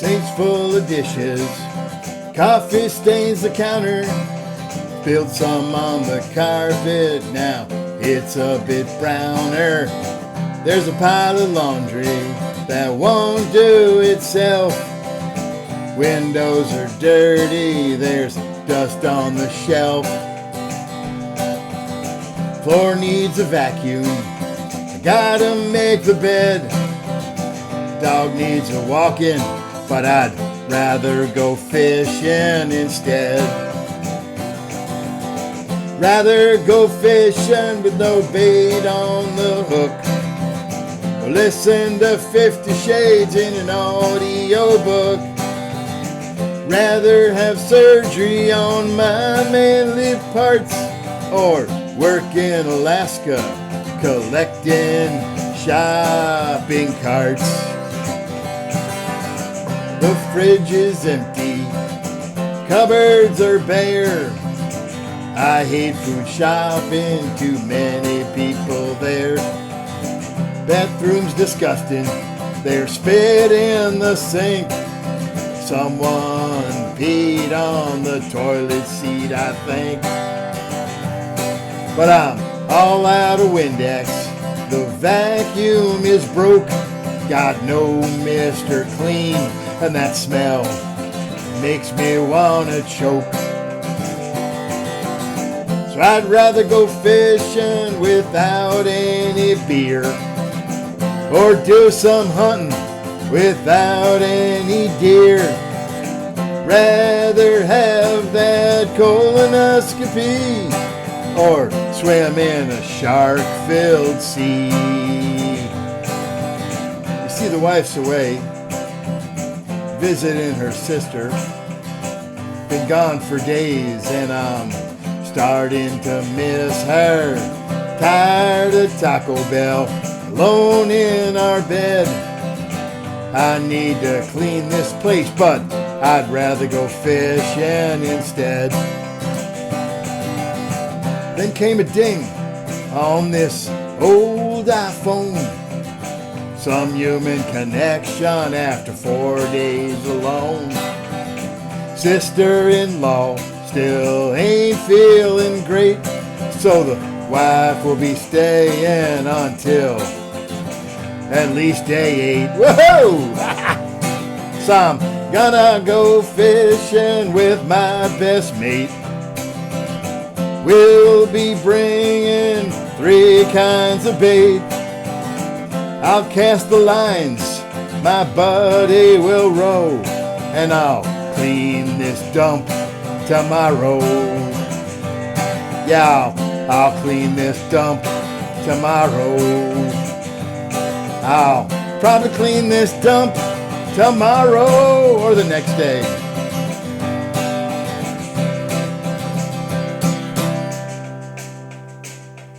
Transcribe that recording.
Sinks full of dishes. Coffee stains the counter. Spilled some on the carpet. Now it's a bit browner. There's a pile of laundry that won't do itself. Windows are dirty. There's dust on the shelf. Floor needs a vacuum. I gotta make the bed. Dog needs a walk-in, but I'd rather go fishing instead. Rather go fishing with no bait on the hook. Or listen to 50 Shades in an audio book. Rather have surgery on my manly parts. Or work in Alaska collecting shopping carts. The fridge is empty, cupboards are bare. I hate food shopping, too many people there. Bathroom's disgusting, there's spit in the sink. Someone peed on the toilet seat, I think. But I'm all out of Windex. The vacuum is broke. Got no Mr. Clean, and that smell makes me wanna choke. So I'd rather go fishing without any beer, or do some hunting without any deer. Rather have that colonoscopy, or swim in a shark-filled sea. You see, the wife's away, visiting her sister. Been gone for days, and I'm starting to miss her. Tired of Taco Bell, alone in our bed. I need to clean this place, but I'd rather go fishing instead. Then came a ding on this old iPhone. Some human connection after 4 days alone. Sister-in-law still ain't feeling great, so the wife will be staying until at least day 8. Whoa! So I'm gonna go fishing with my best mate. We'll be bringing 3 kinds of bait. I'll cast the lines, my buddy will row, and I'll clean this dump tomorrow. Yeah, I'll clean this dump tomorrow. I'll probably clean this dump tomorrow or the next day.